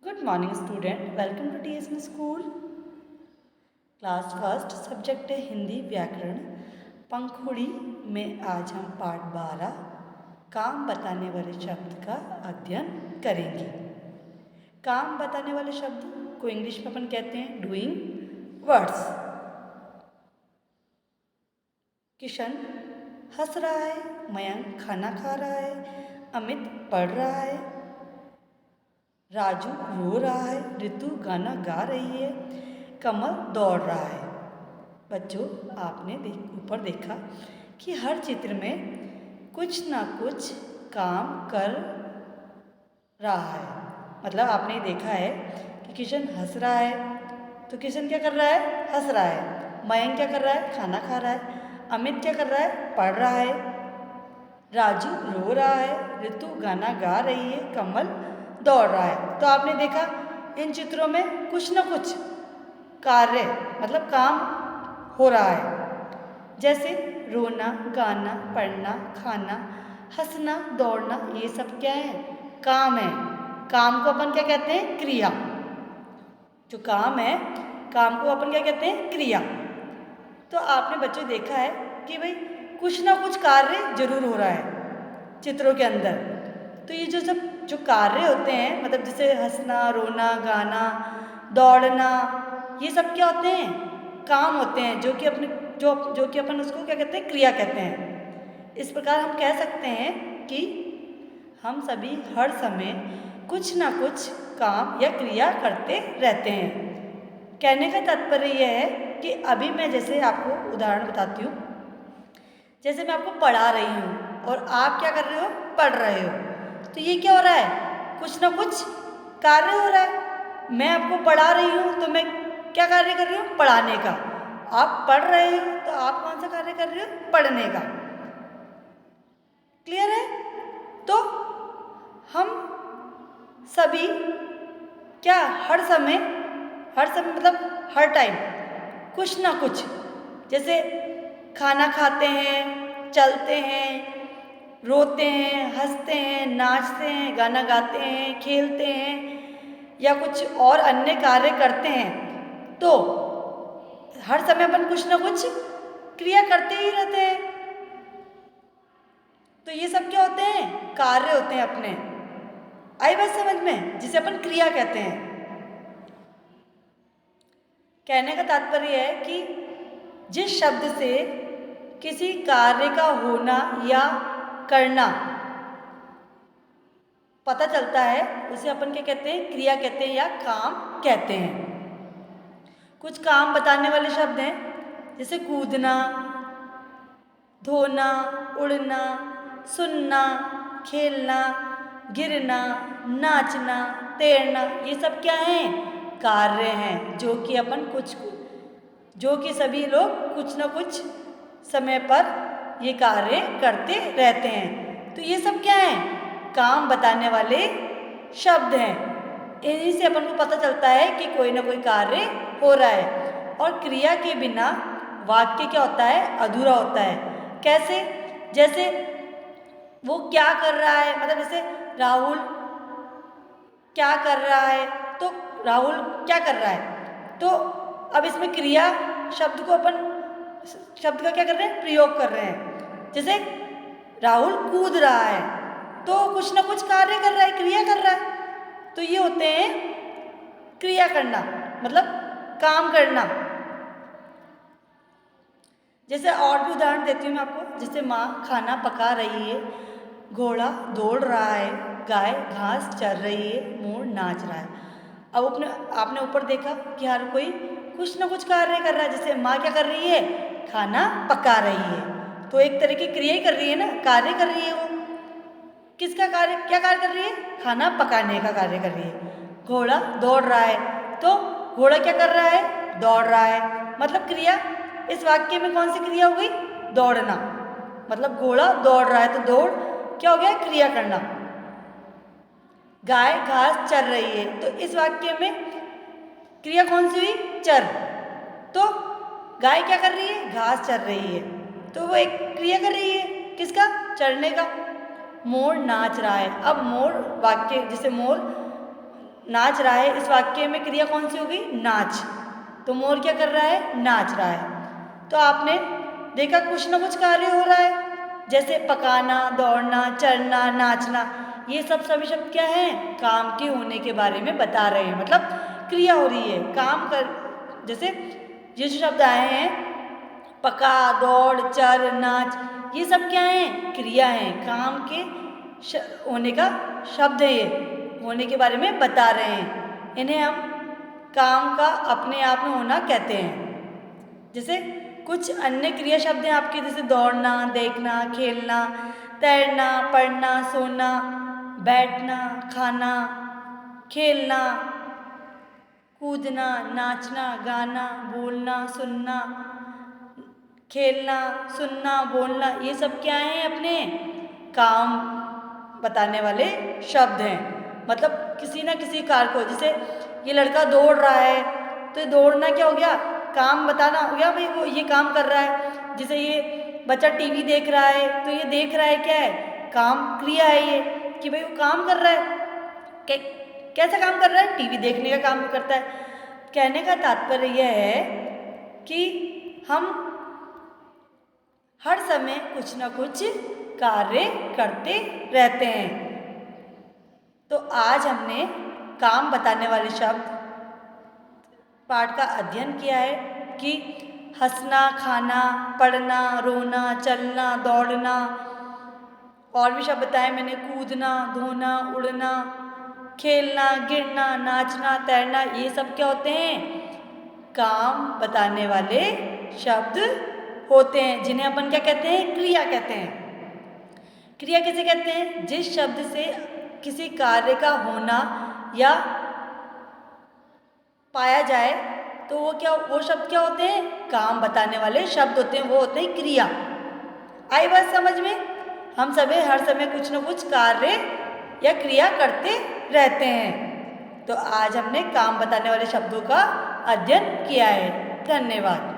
Good morning student, welcome to TSN school. Class first, subject है हिंदी व्याकरण। पंखुड़ी में आज हम पाठ 12 काम बताने वाले शब्द का अध्ययन करेंगे। काम बताने वाले शब्द को इंग्लिश में अपन कहते हैं डूइंग वर्ड्स। किशन हंस रहा है, मयंक खाना खा रहा है, अमित पढ़ रहा है, राजू रो रहा है, ऋतु गाना गा रही है, कमल दौड़ रहा है। बच्चों, आपने ऊपर देखा कि हर चित्र में कुछ ना कुछ काम कर रहा है। मतलब आपने देखा है कि किशन हंस रहा है, तो किशन क्या कर रहा है? हंस रहा है। मयंक क्या कर रहा है? खाना खा रहा है। अमित क्या कर रहा है? पढ़ रहा है। राजू रो रहा है, ऋतु गाना गा रही है, कमल दौड़ रहा है। तो आपने देखा इन चित्रों में कुछ ना कुछ कार्य मतलब काम हो रहा है। जैसे रोना, गाना, पढ़ना, खाना, हंसना, दौड़ना, ये सब क्या है? काम है। काम को अपन क्या कहते हैं? क्रिया। जो काम है, काम को अपन क्या कहते हैं? क्रिया। तो आपने बच्चों देखा है कि भाई कुछ ना कुछ कार्य जरूर हो रहा है चित्रों के अंदर। तो ये जो कार्य होते हैं, मतलब जैसे हंसना, रोना, गाना, दौड़ना, ये सब क्या होते हैं? काम होते हैं, जो कि अपन उसको क्या कहते हैं? क्रिया कहते हैं। इस प्रकार हम कह सकते हैं कि हम सभी हर समय कुछ ना कुछ काम या क्रिया करते रहते हैं। कहने का तात्पर्य यह है कि अभी मैं जैसे आपको उदाहरण बताती हूँ। जैसे मैं आपको पढ़ा रही हूँ और आप क्या कर रहे हो? पढ़ रहे हो। तो ये क्या हो रहा है? कुछ ना कुछ कार्य हो रहा है। मैं आपको पढ़ा रही हूँ तो मैं क्या कार्य कर रही हूँ? पढ़ाने का। आप पढ़ रहे हो तो आप कौन सा कार्य कर रहे हो? पढ़ने का। क्लियर है? तो हम सभी क्या हर समय मतलब हर टाइम कुछ ना कुछ, जैसे खाना खाते हैं, चलते हैं, रोते हैं, हंसते हैं, नाचते हैं, गाना गाते हैं, खेलते हैं या कुछ और अन्य कार्य करते हैं, तो हर समय अपन कुछ ना कुछ क्रिया करते ही रहते हैं। तो ये सब क्या होते हैं? कार्य होते हैं अपने। आई बात समझ में? जिसे अपन क्रिया कहते हैं। कहने का तात्पर्य है कि जिस शब्द से किसी कार्य का होना या करना पता चलता है, उसे अपन क्या कहते हैं? क्रिया कहते हैं या काम कहते हैं। कुछ काम बताने वाले शब्द हैं, जैसे कूदना, धोना, उड़ना, सुनना, खेलना, गिरना, नाचना, तैरना, ये सब क्या हैं? कार्य हैं, जो कि सभी लोग कुछ न कुछ समय पर ये कार्य करते रहते हैं। तो ये सब क्या है? काम बताने वाले शब्द हैं। इन्हीं से अपन को पता चलता है कि कोई ना कोई कार्य हो रहा है। और क्रिया के बिना वाक्य क्या होता है? अधूरा होता है। कैसे? जैसे वो क्या कर रहा है, मतलब जैसे राहुल क्या कर रहा है, तो राहुल क्या कर रहा है, तो अब इसमें क्रिया शब्द का क्या कर रहे हैं? प्रयोग कर रहे हैं। जैसे राहुल कूद रहा है, तो कुछ ना कुछ कार्य कर रहा है, क्रिया कर रहा है। तो ये होते हैं क्रिया करना, मतलब काम करना। जैसे और भी उदाहरण देती हूँ मैं आपको। जैसे माँ खाना पका रही है, घोड़ा दौड़ रहा है, गाय घास चर रही है, मोर नाच रहा है। अब आपने ऊपर देखा कि हर कोई कुछ ना कुछ कार्य कर रहा है। जैसे माँ क्या कर रही है? खाना पका रही है, तो एक तरह की क्रिया ही कर रही है ना, कार्य कर रही है। वो किसका कार्य, क्या कार्य कर रही है? खाना पकाने का कार्य कर रही है। घोड़ा दौड़ रहा है, तो घोड़ा क्या कर रहा है? दौड़ रहा है। मतलब क्रिया इस वाक्य में कौन सी क्रिया हो गई? दौड़ना। मतलब घोड़ा दौड़ रहा है, तो दौड़ क्या हो गया? क्रिया करना। गाय घास चर रही है, तो इस वाक्य में क्रिया कौन सी हुई? चर। तो गाय क्या कर रही है? घास चर रही है, तो वो एक क्रिया कर रही है, किसका? चरने का। मोर नाच रहा है। अब मोर वाक्य, जैसे मोर नाच रहा है, इस वाक्य में क्रिया कौन सी हो गई? नाच। तो मोर क्या कर रहा है? नाच रहा है। तो आपने देखा कुछ ना कुछ कार्य हो रहा है, जैसे पकाना, दौड़ना, चढ़ना, नाचना, ये सब सभी शब्द क्या हैं? काम के होने के बारे में बता रहे हैं, मतलब क्रिया हो रही है, काम कर। जैसे ये जो शब्द आए हैं, पका, दौड़, चर, नाच, ये सब क्या हैं? क्रिया हैं, काम के होने का शब्द है, ये होने के बारे में बता रहे हैं। इन्हें हम काम का अपने आप में होना कहते हैं। जैसे कुछ अन्य क्रिया शब्द हैं आपके, जैसे दौड़ना, देखना, खेलना, तैरना, पढ़ना, सोना, बैठना, खाना, खेलना, कूदना, नाचना, गाना, बोलना, सुनना, खेलना, सुनना, बोलना, ये सब क्या हैं? अपने काम बताने वाले शब्द हैं। मतलब किसी ना किसी कार्य को, जैसे ये लड़का दौड़ रहा है, तो ये दौड़ना क्या हो गया? काम बताना हो गया, भाई वो ये काम कर रहा है। जैसे ये बच्चा टीवी देख रहा है, तो ये देख रहा है क्या है? काम, क्रिया है ये, कि भाई वो काम कर रहा है। कैसा काम कर रहा है? टीवी देखने का काम करता है। कहने का तात्पर्य यह है कि हम हर समय कुछ ना कुछ कार्य करते रहते हैं। तो आज हमने काम बताने वाले शब्द पाठ का अध्ययन किया है कि हंसना, खाना, पढ़ना, रोना, चलना, दौड़ना, और भी शब्द बताए मैंने, कूदना, धोना, उड़ना, खेलना, गिरना, नाचना, तैरना, ये सब क्या होते हैं? काम बताने वाले शब्द होते हैं, जिन्हें अपन क्या कहते हैं? क्रिया कहते हैं। क्रिया किसे कहते हैं? जिस शब्द से किसी कार्य का होना या पाया जाए, तो वो शब्द क्या होते हैं? काम बताने वाले शब्द होते हैं, वो होते हैं क्रिया। आई बात समझ में? हम सभी हर समय कुछ न कुछ कार्य या क्रिया करते रहते हैं। तो आज हमने काम बताने वाले शब्दों का अध्ययन किया है। धन्यवाद।